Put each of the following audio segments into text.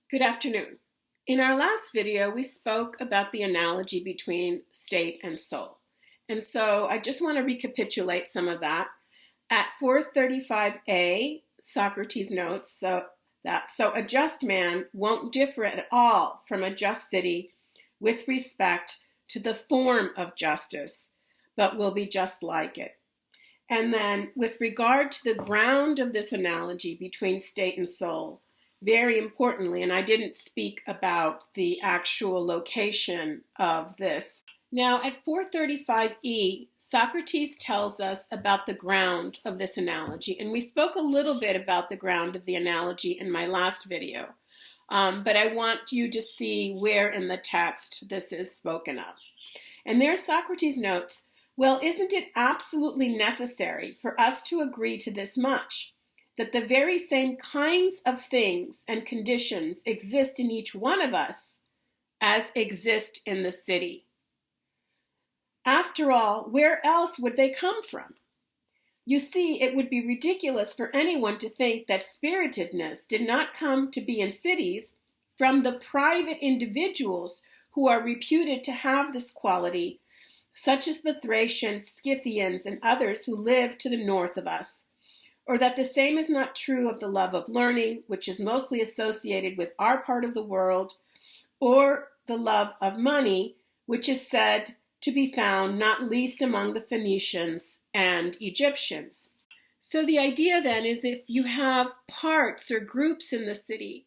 Good afternoon. In our last video, we spoke about the analogy between state and soul. And so I just want to recapitulate some of that. At 435a, Socrates notes so a just man won't differ at all from a just city with respect to the form of justice, but will be just like it. And then with regard to the ground of this analogy between state and soul, very importantly, and I didn't speak about the actual location of this. Now at 435e, Socrates tells us about the ground of this analogy, and we spoke a little bit about the ground of the analogy in my last video, but I want you to see where in the text this is spoken of. And there Socrates notes, well, isn't it absolutely necessary for us to agree to this much? That the very same kinds of things and conditions exist in each one of us as exist in the city. After all, where else would they come from? You see, it would be ridiculous for anyone to think that spiritedness did not come to be in cities from the private individuals who are reputed to have this quality, such as the Thracians, Scythians, and others who live to the north of us. Or that the same is not true of the love of learning, which is mostly associated with our part of the world, or the love of money, which is said to be found not least among the Phoenicians and Egyptians. So the idea then is if you have parts or groups in the city,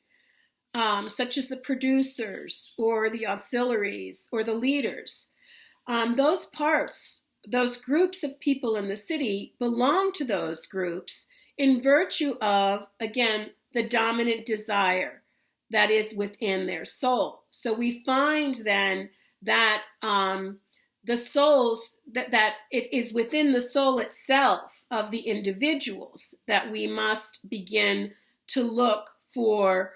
such as the producers or the auxiliaries or the leaders, those parts, those groups of people in the city belong to those groups in virtue of, again, the dominant desire that is within their soul. So we find then that the souls, that it is within the soul itself of the individuals that we must begin to look for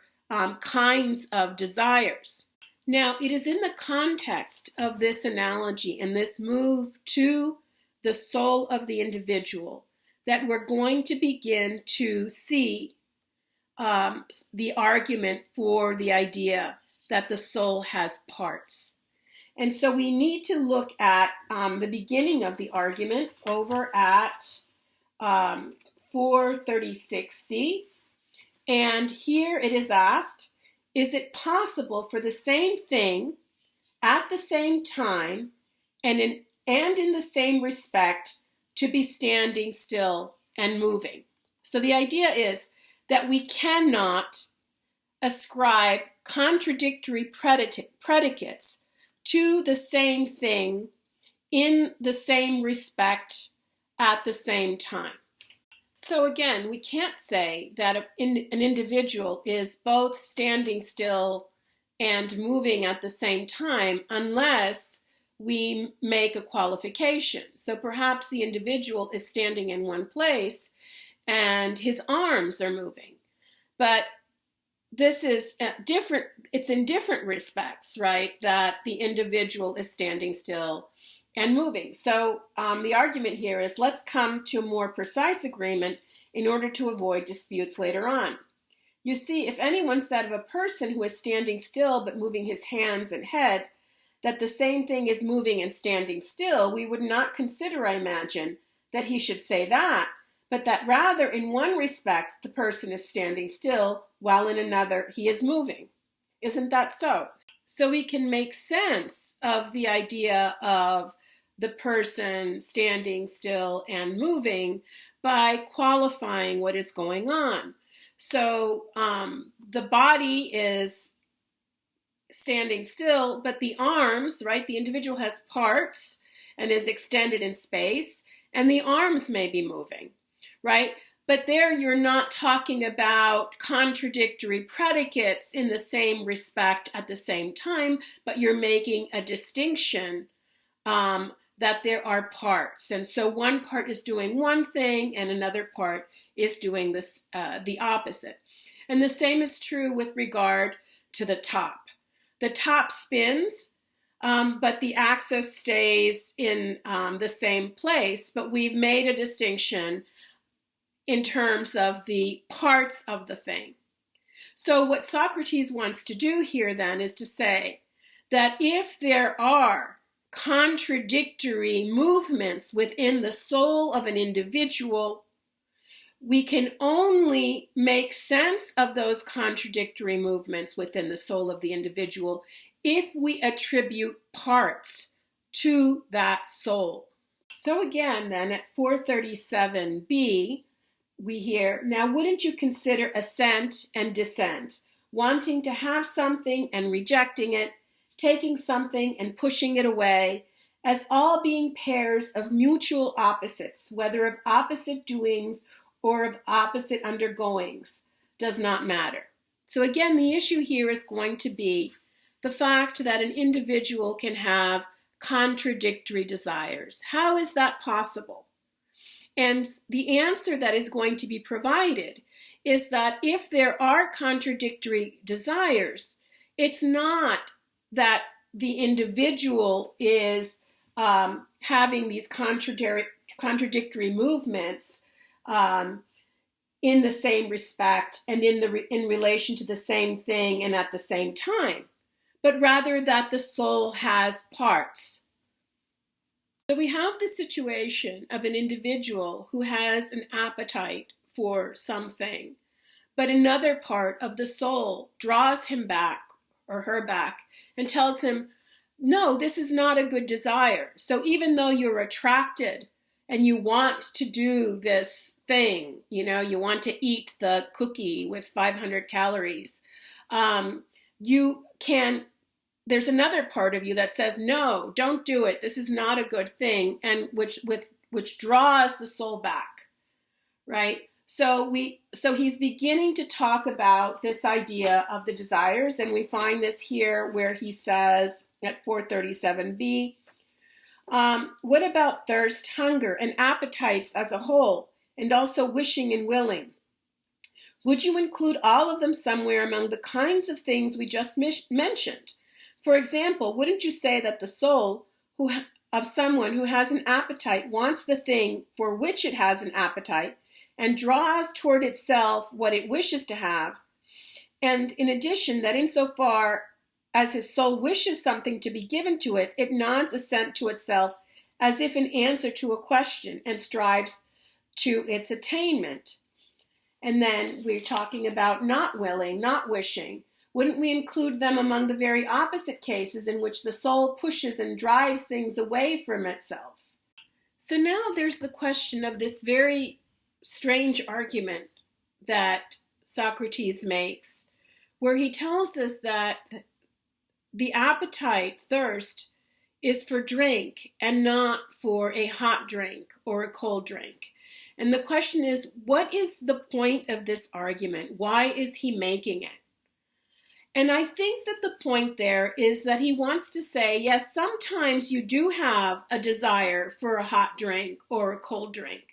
kinds of desires. Now, it is in the context of this analogy and this move to the soul of the individual that we're going to begin to see the argument for the idea that the soul has parts. And so we need to look at the beginning of the argument over at 436c. And here it is asked, is it possible for the same thing at the same time and in the same respect to be standing still and moving? So the idea is that we cannot ascribe contradictory predicates to the same thing in the same respect at the same time. So again, we can't say that an individual is both standing still and moving at the same time unless we make a qualification. So perhaps the individual is standing in one place and his arms are moving. But this is different, it's in different respects, right, that the individual is standing still and moving. So the argument here is let's come to a more precise agreement in order to avoid disputes later on. You see, if anyone said of a person who is standing still but moving his hands and head that the same thing is moving and standing still, we would not consider, I imagine, that he should say that, but that rather in one respect the person is standing still while in another he is moving. Isn't that so? So we can make sense of the idea of the person standing still and moving by qualifying what is going on. So the body is standing still, but the arms, right, the individual has parts and is extended in space, and the arms may be moving, right? But there you're not talking about contradictory predicates in the same respect at the same time, but you're making a distinction that there are parts. And so one part is doing one thing and another part is doing this, the opposite. And the same is true with regard to the top. The top spins, but the axis stays in the same place, but we've made a distinction in terms of the parts of the thing. So what Socrates wants to do here then is to say that if there are contradictory movements within the soul of an individual, we can only make sense of those contradictory movements within the soul of the individual if we attribute parts to that soul. So again, then at 437b, we hear, now wouldn't you consider assent and dissent, wanting to have something and rejecting it, taking something and pushing it away, as all being pairs of mutual opposites, whether of opposite doings or of opposite undergoings, does not matter. So again, the issue here is going to be the fact that an individual can have contradictory desires. How is that possible? And the answer that is going to be provided is that if there are contradictory desires, it's not that the individual is having these contradictory movements in the same respect and in relation to the same thing and at the same time, but rather that the soul has parts. So we have the situation of an individual who has an appetite for something, but another part of the soul draws him back or her back and tells him, no, this is not a good desire. So even though you're attracted and you want to do this thing, you want to eat the cookie with 500 calories, there's another part of you that says, no, don't do it. This is not a good thing, and which draws the soul back, right? So he's beginning to talk about this idea of the desires, and we find this here where he says at 437b, what about thirst, hunger, and appetites as a whole, and also wishing and willing? Would you include all of them somewhere among the kinds of things we just mentioned? For example, wouldn't you say that the soul of someone who has an appetite wants the thing for which it has an appetite and draws toward itself what it wishes to have, and in addition, that insofar as his soul wishes something to be given to it, it nods assent to itself as if in answer to a question and strives to its attainment? And then we're talking about not willing, not wishing. Wouldn't we include them among the very opposite cases in which the soul pushes and drives things away from itself? So now there's the question of this very strange argument that Socrates makes, where he tells us that the appetite, thirst, is for drink and not for a hot drink or a cold drink. And the question is, what is the point of this argument? Why is he making it? And I think that the point there is that he wants to say, yes, sometimes you do have a desire for a hot drink or a cold drink,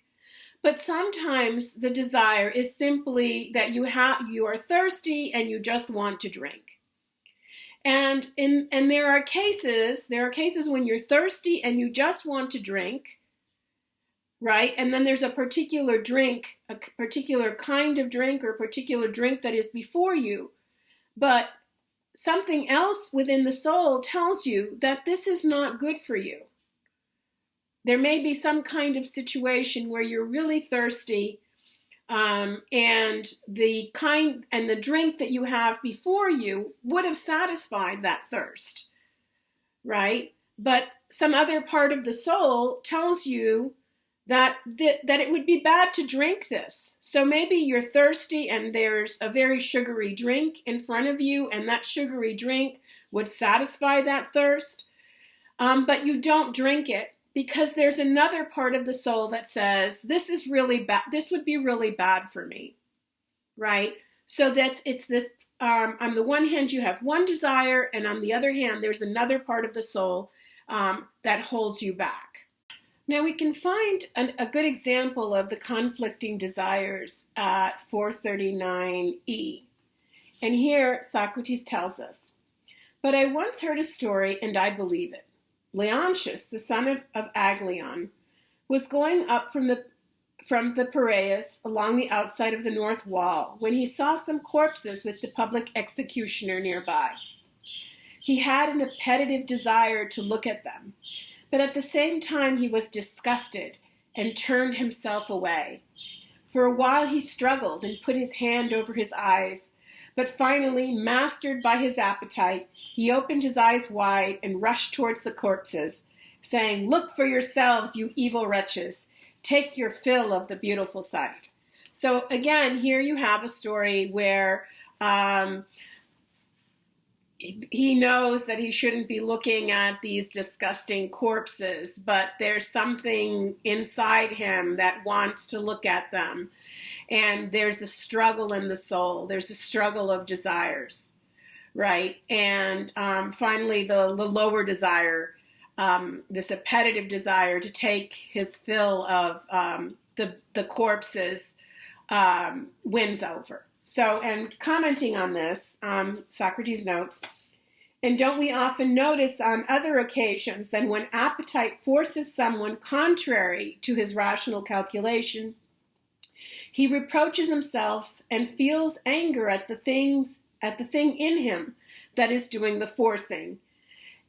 but sometimes the desire is simply that you are thirsty and you just want to drink. And there are cases when you're thirsty and you just want to drink, right? And then there's a particular drink, a particular kind of drink or a particular drink that is before you. But something else within the soul tells you that this is not good for you. There may be some kind of situation where you're really thirsty, and the drink that you have before you would have satisfied that thirst, right? But some other part of the soul tells you that it would be bad to drink this. So maybe you're thirsty and there's a very sugary drink in front of you, and that sugary drink would satisfy that thirst, but you don't drink it because there's another part of the soul that says, this is really bad. This would be really bad for me, right? So it's this, on the one hand, you have one desire, and on the other hand, there's another part of the soul that holds you back. Now we can find a good example of the conflicting desires at 439e. And here Socrates tells us, but I once heard a story and I believe it. Leontius, the son of Aglion, was going up from the from the Piraeus along the outside of the north wall when he saw some corpses with the public executioner nearby. He had an appetitive desire to look at them, but at the same time he was disgusted and turned himself away. For a while he struggled and put his hand over his eyes, but finally, mastered by his appetite, he opened his eyes wide and rushed towards the corpses, saying, "Look for yourselves, you evil wretches. Take your fill of the beautiful sight." So again, here you have a story where he knows that he shouldn't be looking at these disgusting corpses, but there's something inside him that wants to look at them. And there's a struggle in the soul. There's a struggle of desires, right? And finally, the lower desire, this appetitive desire to take his fill of the corpses wins over. So, and commenting on this, Socrates notes, "And don't we often notice on other occasions that when appetite forces someone contrary to his rational calculation, he reproaches himself and feels anger at the thing in him that is doing the forcing.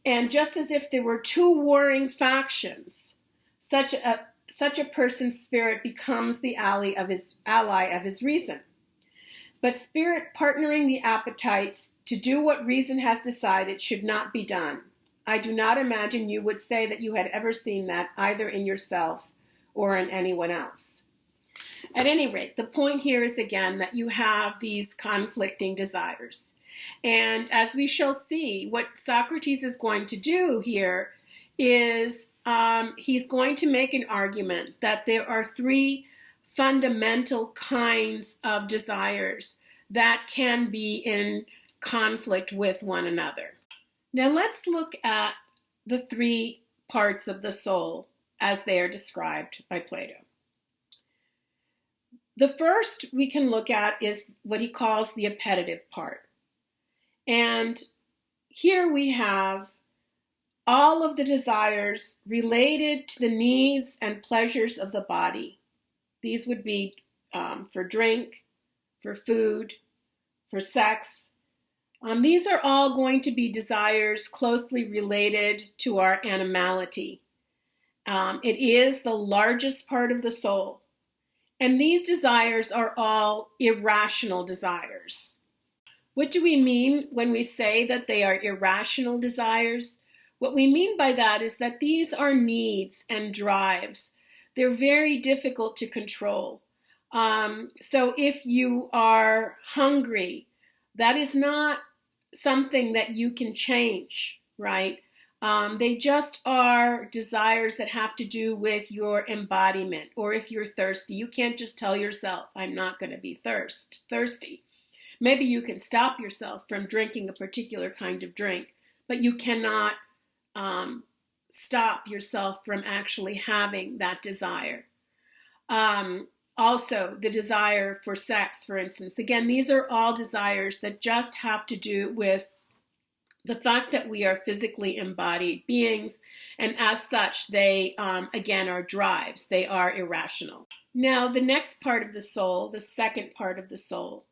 And just as if there were two warring factions, such a person's spirit becomes the ally of his reason. But spirit partnering the appetites to do what reason has decided should not be done. I do not imagine you would say that you had ever seen that either in yourself or in anyone else." At any rate, the point here is again that you have these conflicting desires. And as we shall see, what Socrates is going to do here is he's going to make an argument that there are three fundamental kinds of desires that can be in conflict with one another. Now let's look at the three parts of the soul as they are described by Plato. The first we can look at is what he calls the appetitive part. And here we have all of the desires related to the needs and pleasures of the body. These would be for drink, for food, for sex. These are all going to be desires closely related to our animality. It is the largest part of the soul. And these desires are all irrational desires. What do we mean when we say that they are irrational desires? What we mean by that is that these are needs and drives. They're very difficult to control. So if you are hungry, that is not something that you can change, right? They just are desires that have to do with your embodiment. Or if you're thirsty, you can't just tell yourself, I'm not going to be thirsty. Maybe you can stop yourself from drinking a particular kind of drink, but you cannot stop yourself from actually having that desire. Also, the desire for sex, for instance. Again, these are all desires that just have to do with the fact that we are physically embodied beings, and as such, they, again, are drives. They are irrational. Now, the next part of the soul, the second part of the soul,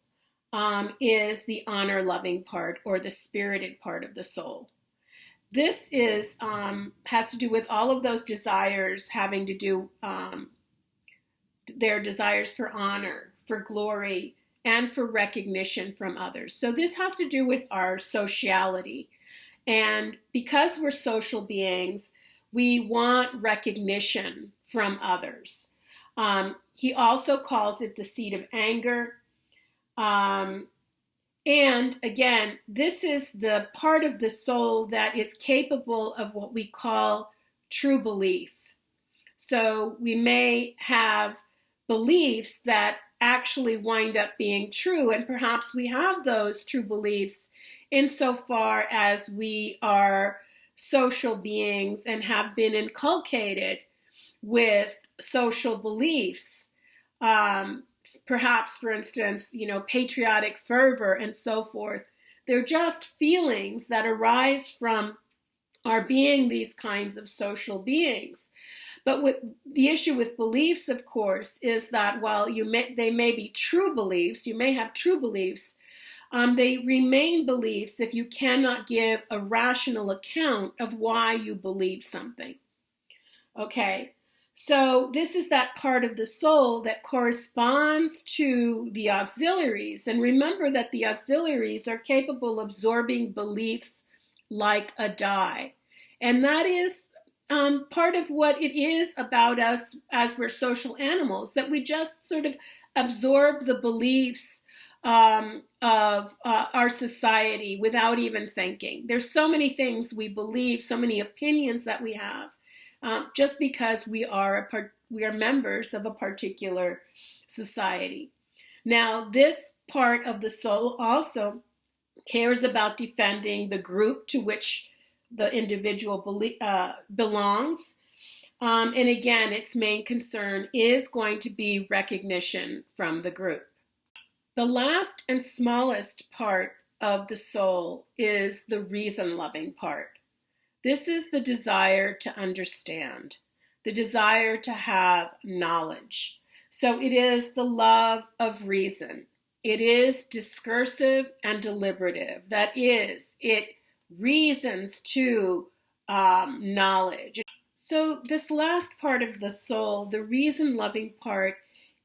is the honor-loving part, or the spirited part of the soul. This is has to do with all of those desires having to do their desires for honor, for glory, and for recognition from others. So this has to do with our sociality. And because we're social beings, we want recognition from others. He also calls it the seat of anger. And again, this is the part of the soul that is capable of what we call true belief. So we may have beliefs that actually wind up being true, and perhaps we have those true beliefs insofar as we are social beings and have been inculcated with social beliefs. Perhaps, for instance, patriotic fervor and so forth. They're just feelings that arise from are being these kinds of social beings. But with the issue with beliefs, of course, is that while they may be true beliefs, you may have true beliefs, they remain beliefs if you cannot give a rational account of why you believe something. Okay, so this is that part of the soul that corresponds to the auxiliaries. And remember that the auxiliaries are capable of absorbing beliefs like a die. And that is part of what it is about us as we're social animals, that we just sort of absorb the beliefs of our society without even thinking. There's so many things we believe, so many opinions that we have, just because we are members of a particular society. Now, this part of the soul also cares about defending the group to which the individual belongs. And again, its main concern is going to be recognition from the group. The last and smallest part of the soul is the reason-loving part. This is the desire to understand, the desire to have knowledge. So it is the love of reason. It is discursive and deliberative. That is, it reasons to knowledge. So this last part of the soul, the reason-loving part,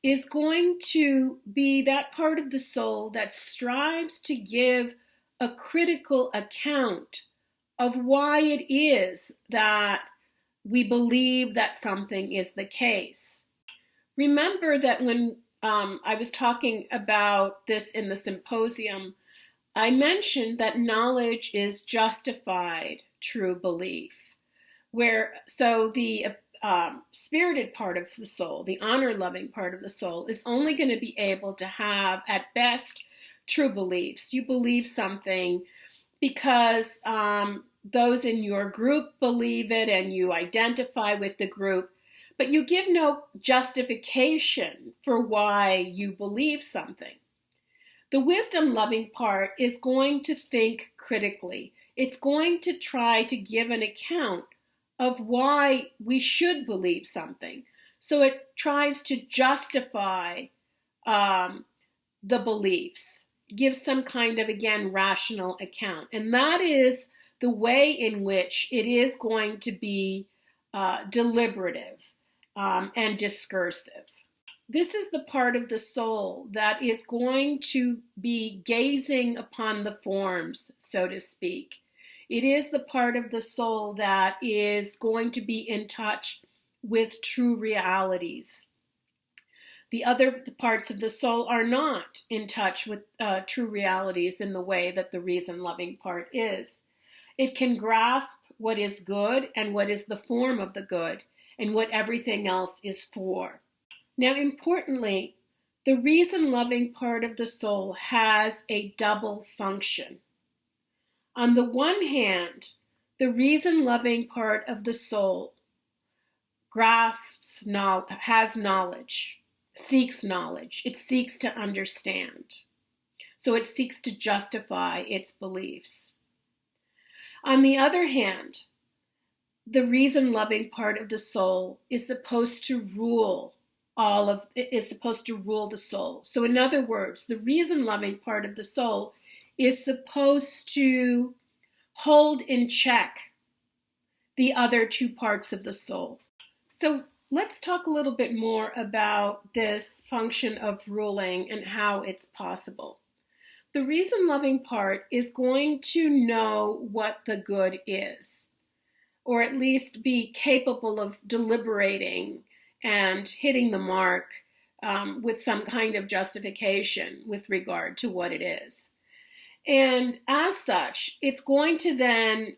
is going to be that part of the soul that strives to give a critical account of why it is that we believe that something is the case. Remember that when I was talking about this in the symposium, I mentioned that knowledge is justified true belief. So the spirited part of the soul, the honor-loving part of the soul, is only going to be able to have, at best, true beliefs. You believe something because those in your group believe it and you identify with the group, but you give no justification for why you believe something. The wisdom-loving part is going to think critically. It's going to try to give an account of why we should believe something. So it tries to justify the beliefs, give some kind of, again, rational account. And that is the way in which it is going to be deliberative and discursive. This is the part of the soul that is going to be gazing upon the forms, so to speak. It is the part of the soul that is going to be in touch with true realities. The other parts of the soul are not in touch with true realities in the way that the reason-loving part is. It can grasp what is good and what is the form of the good and what everything else is for. Now, importantly, the reason-loving part of the soul has a double function. On the one hand, the reason-loving part of the soul has knowledge, seeks knowledge. It seeks to understand. So it seeks to justify its beliefs. On the other hand, the reason-loving part of the soul is supposed to rule the soul. So in other words, the reason-loving part of the soul is supposed to hold in check the other two parts of the soul. So let's talk a little bit more about this function of ruling and how it's possible. The reason-loving part is going to know what the good is, or at least be capable of deliberating and hitting the mark with some kind of justification with regard to what it is. And as such, it's going to then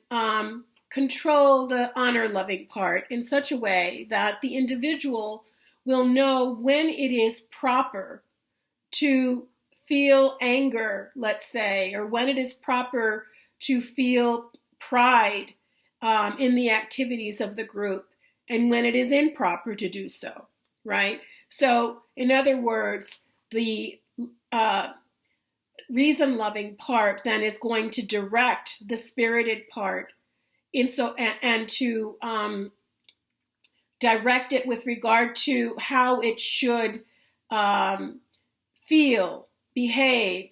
control the honor-loving part in such a way that the individual will know when it is proper to feel anger, let's say, or when it is proper to feel pride in the activities of the group, and when it is improper to do so, right? So, in other words, the reason-loving part then is going to direct the spirited part and to direct it with regard to how it should feel, behave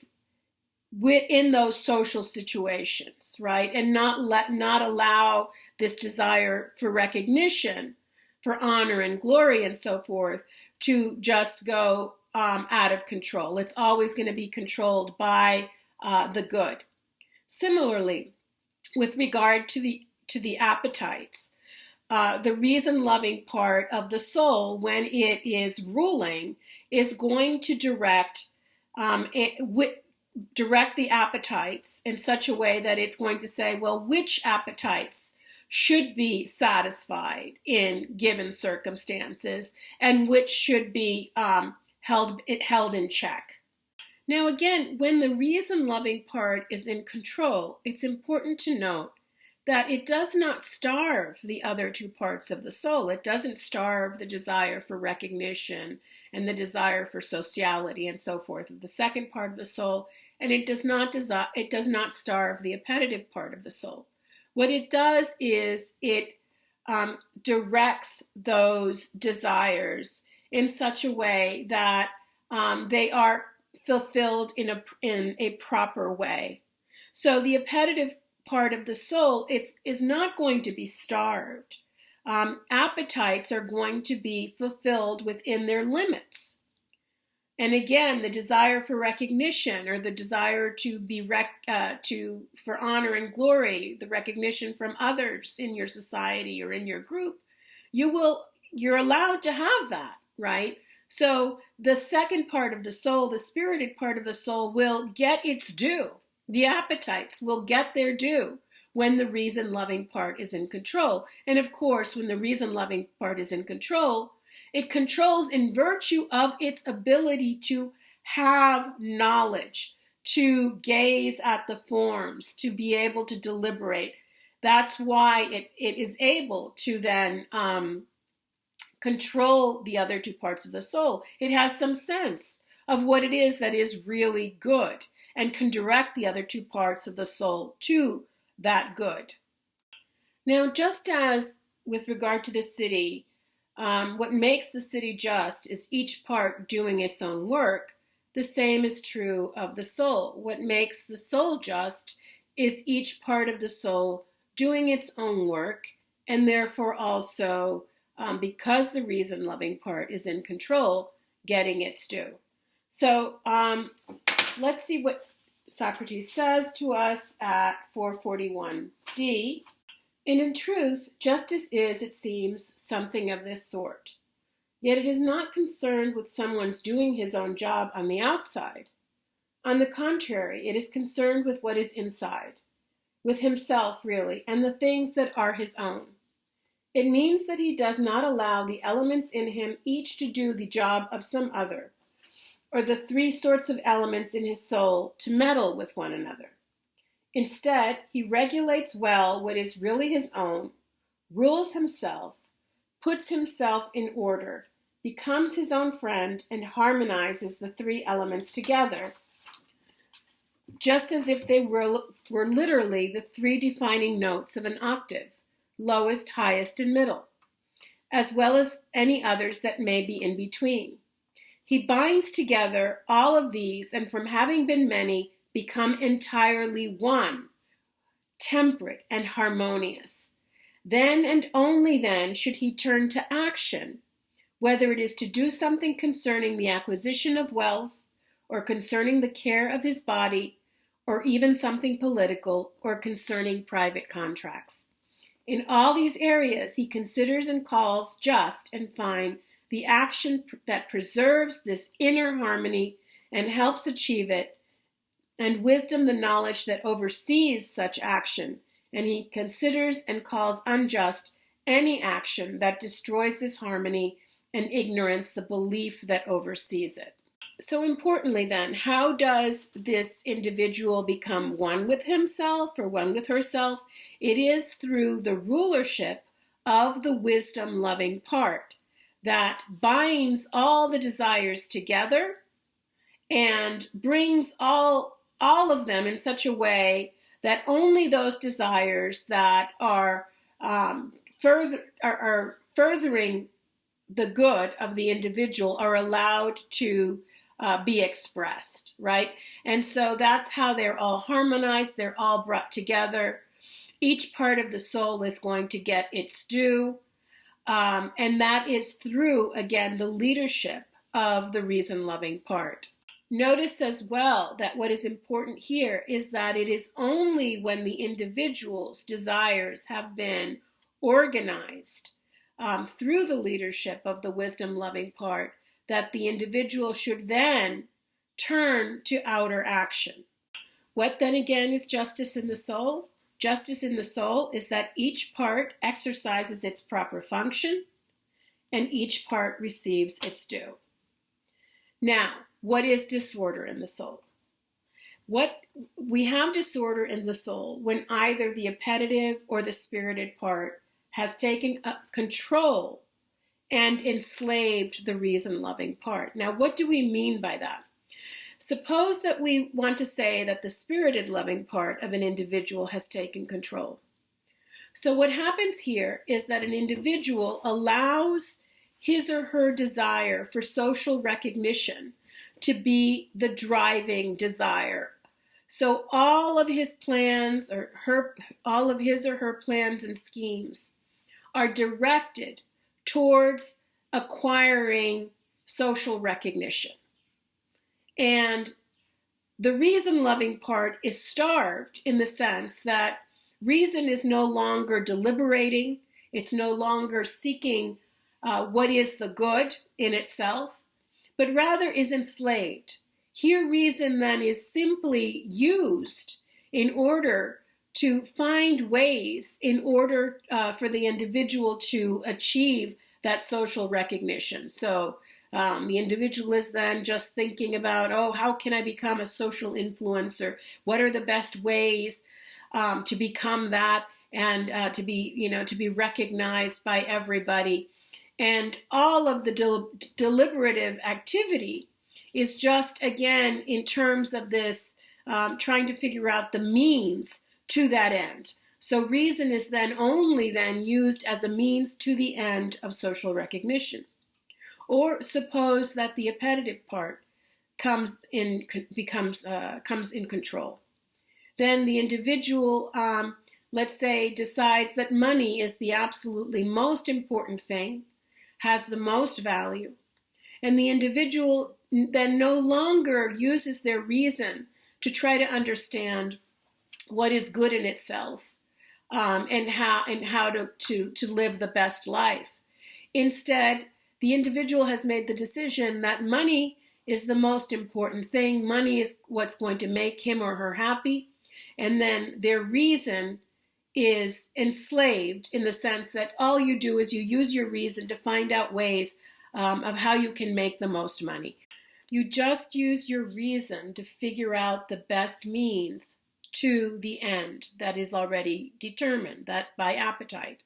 within those social situations, right? And not allow this desire for recognition, for honor and glory and so forth, to just go out of control. It's always going to be controlled by the good. Similarly, with regard to the appetites, the reason-loving part of the soul, when it is ruling, is going to direct the appetites in such a way that it's going to say, well, which appetites should be satisfied in given circumstances and which should be held in check. Now again, when the reason-loving part is in control, it's important to note that it does not starve the other two parts of the soul. It doesn't starve the desire for recognition and the desire for sociality and so forth of the second part of the soul, and it does not starve the appetitive part of the soul. What it does is it directs those desires in such a way that they are fulfilled in a proper way. So the appetitive part of the soul is not going to be starved. Appetites are going to be fulfilled within their limits. And again, the desire for recognition, or the desire to be for honor and glory, the recognition from others in your society or in your group, you're allowed to have that, right? So the second part of the soul, the spirited part of the soul, will get its due. The appetites will get their due when the reason-loving part is in control. And of course, when the reason-loving part is in control, it controls in virtue of its ability to have knowledge, to gaze at the forms, to be able to deliberate. That's why it is able to then control the other two parts of the soul. It has some sense of what it is that is really good and can direct the other two parts of the soul to that good. Now, just as with regard to the city, what makes the city just is each part doing its own work, the same is true of the soul. What makes the soul just is each part of the soul doing its own work, and therefore also, because the reason-loving part is in control, getting its due. So let's see what Socrates says to us at 441d. And in truth, justice is, it seems, something of this sort. Yet it is not concerned with someone's doing his own job on the outside. On the contrary, it is concerned with what is inside, with himself really, and the things that are his own. It means that he does not allow the elements in him each to do the job of some other, or the three sorts of elements in his soul to meddle with one another. Instead, he regulates well what is really his own, rules himself, puts himself in order, becomes his own friend, and harmonizes the three elements together, just as if they were literally the three defining notes of an octave, lowest, highest, and middle, as well as any others that may be in between. He binds together all of these, and from having been many, become entirely one, temperate and harmonious. Then and only then should he turn to action, whether it is to do something concerning the acquisition of wealth, or concerning the care of his body, or even something political, or concerning private contracts. In all these areas he considers and calls just and fine the action that preserves this inner harmony and helps achieve it, and wisdom the knowledge that oversees such action, and he considers and calls unjust any action that destroys this harmony, and ignorance the belief that oversees it. So importantly then, how does this individual become one with himself or one with herself? It is through the rulership of the wisdom-loving part that binds all the desires together and brings all of them in such a way that only those desires that are furthering the good of the individual are allowed to be expressed, right? And so that's how they're all harmonized, they're all brought together. Each part of the soul is going to get its due, and that is through, again, the leadership of the reason-loving part. Notice as well that what is important here is that it is only when the individual's desires have been organized through the leadership of the wisdom-loving part that the individual should then turn to outer action. What then again is justice in the soul? Justice in the soul is that each part exercises its proper function and each part receives its due. Now, what is disorder in the soul? We have disorder in the soul when either the appetitive or the spirited part has taken control and enslaved the reason-loving part. Now, what do we mean by that? Suppose that we want to say that the spirited loving part of an individual has taken control. So what happens here is that an individual allows his or her desire for social recognition to be the driving desire. So all of his plans all of his or her plans and schemes are directed towards acquiring social recognition. And the reason-loving part is starved in the sense that reason is no longer deliberating, it's no longer seeking what is the good in itself, but rather is enslaved. Here reason then is simply used in order to find ways in order for the individual to achieve that social recognition. So the individual is then just thinking about, oh, how can I become a social influencer? What are the best ways to become that and to be recognized by everybody? And all of the deliberative activity is just, again, in terms of this, trying to figure out the means to that end. So reason is then only then used as a means to the end of social recognition. Or suppose that the appetitive part comes in control. Then the individual, let's say, decides that money is the absolutely most important thing, has the most value, and the individual then no longer uses their reason to try to understand what is good in itself and how to live the best life. Instead, the individual has made the decision that money is the most important thing. Money is what's going to make him or her happy. And then their reason is enslaved in the sense that all you do is you use your reason to find out ways of how you can make the most money. You just use your reason to figure out the best means to the end that is already determined, that by appetite.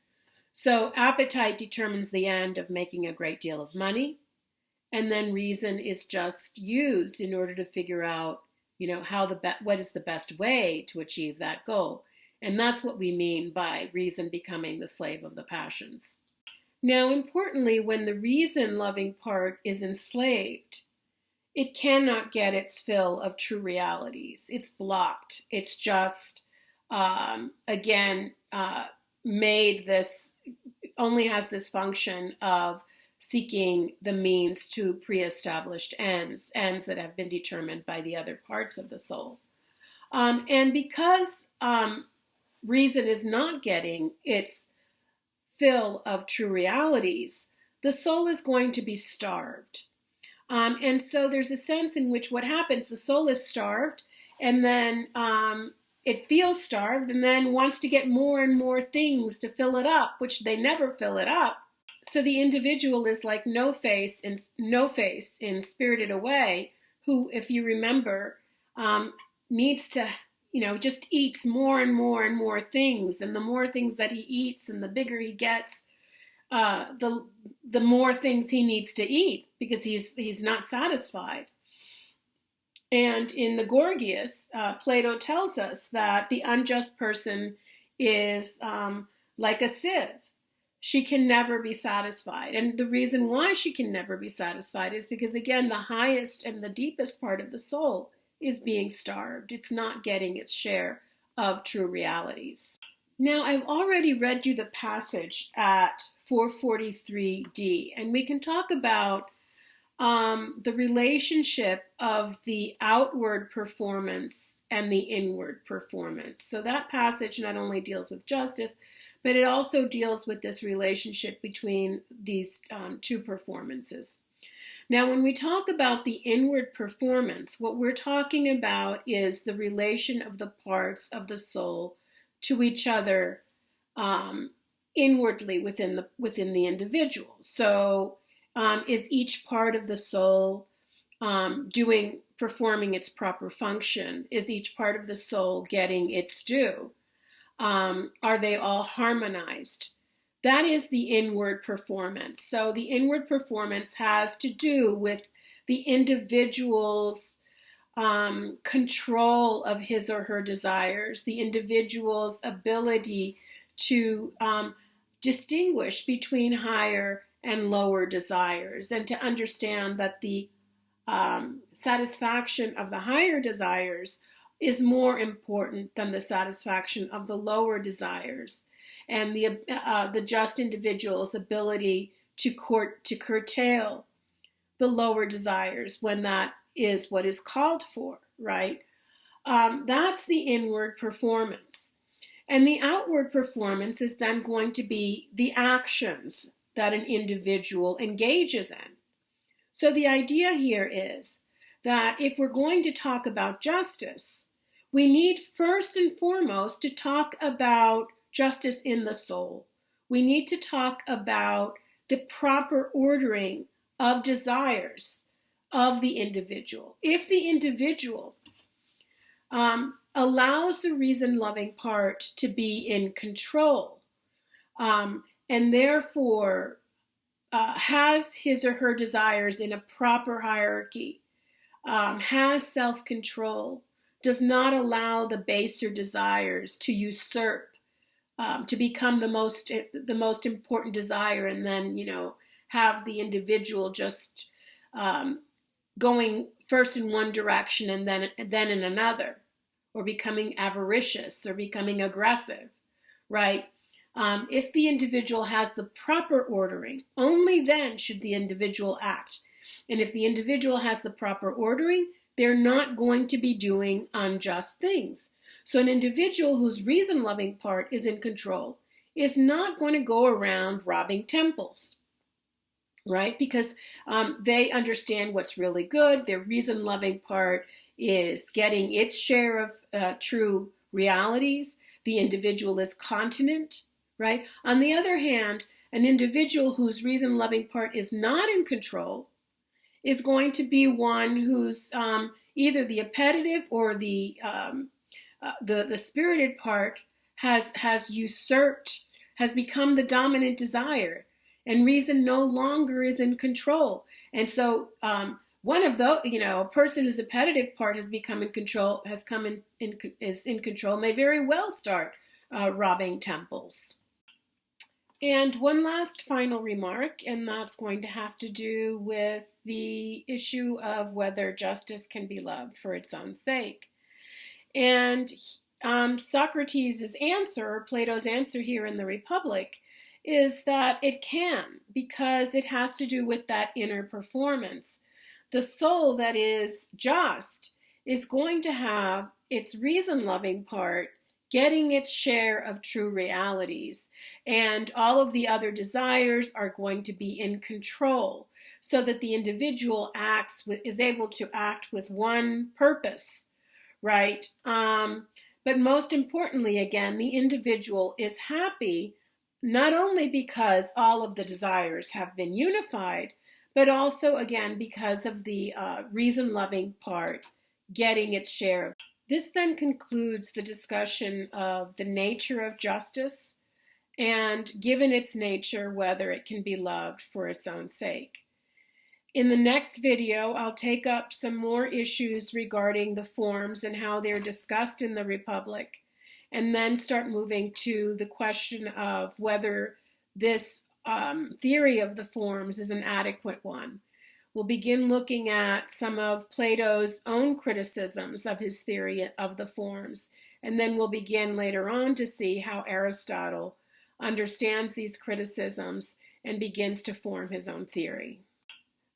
So appetite determines the end of making a great deal of money, and then reason is just used in order to figure out, what is the best way to achieve that goal. And that's what we mean by reason becoming the slave of the passions. Now, importantly, when the reason-loving part is enslaved, it cannot get its fill of true realities. It's blocked. It's just, only has this function of seeking the means to pre-established ends that have been determined by the other parts of the soul. And because reason is not getting its fill of true realities, the soul is going to be starved. And so there's a sense in which what happens, the soul is starved, and then it feels starved, and then wants to get more and more things to fill it up, which they never fill it up. So the individual is like No Face in Spirited Away, who, if you remember, needs to, just eats more and more and more things. And the more things that he eats and the bigger he gets, the more things he needs to eat because he's not satisfied. And in the Gorgias, Plato tells us that the unjust person is like a sieve. She can never be satisfied. And the reason why she can never be satisfied is because, again, the highest and the deepest part of the soul is being starved. It's not getting its share of true realities. Now, I've already read you the passage at 443d, and we can talk about the relationship of the outward performance and the inward performance. So that passage not only deals with justice, but it also deals with this relationship between these two performances. Now, when we talk about the inward performance, what we're talking about is the relation of the parts of the soul to each other inwardly within the individual. So, is each part of the soul performing its proper function? Is each part of the soul getting its due? Are they all harmonized? That is the inward performance. So the inward performance has to do with the individual's control of his or her desires, the individual's ability to distinguish between higher and lower desires, and to understand that the satisfaction of the higher desires is more important than the satisfaction of the lower desires, and the just individual's ability to curtail the lower desires when that is what is called for, right? That's the inward performance. And the outward performance is then going to be the actions that an individual engages in. So the idea here is that if we're going to talk about justice, we need first and foremost to talk about justice in the soul. We need to talk about the proper ordering of desires of the individual. If the individual allows the reason-loving part to be in control, and therefore has his or her desires in a proper hierarchy, has self-control, does not allow the baser desires to usurp, to become the most important desire, and then have the individual just going first in one direction and then in another, or becoming avaricious or becoming aggressive, right? If the individual has the proper ordering, only then should the individual act. And if the individual has the proper ordering, they're not going to be doing unjust things. So an individual whose reason-loving part is in control is not going to go around robbing temples, right? Because they understand what's really good. Their reason-loving part is getting its share of true realities. The individual is continent, right? On the other hand, an individual whose reason-loving part is not in control is going to be one who's either the appetitive or the spirited part has usurped, has become the dominant desire, and reason no longer is in control. And so one of those, a person whose appetitive part has become in control, is in control, may very well start robbing temples. And one last final remark, and that's going to have to do with the issue of whether justice can be loved for its own sake. And Socrates' answer, Plato's answer here in the Republic, is that it can, because it has to do with that inner performance. The soul that is just is going to have its reason-loving part getting its share of true realities, and all of the other desires are going to be in control, so that the individual is able to act with one purpose, right? But most importantly, again, the individual is happy not only because all of the desires have been unified, but also, again, because of the reason-loving part getting its share of. This then concludes the discussion of the nature of justice, and given its nature, whether it can be loved for its own sake. In the next video, I'll take up some more issues regarding the forms and how they're discussed in the Republic, and then start moving to the question of whether this theory of the forms is an adequate one. We'll begin looking at some of Plato's own criticisms of his theory of the forms, and then we'll begin later on to see how Aristotle understands these criticisms and begins to form his own theory.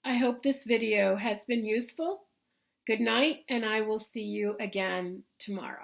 I hope this video has been useful. Good night, and I will see you again tomorrow.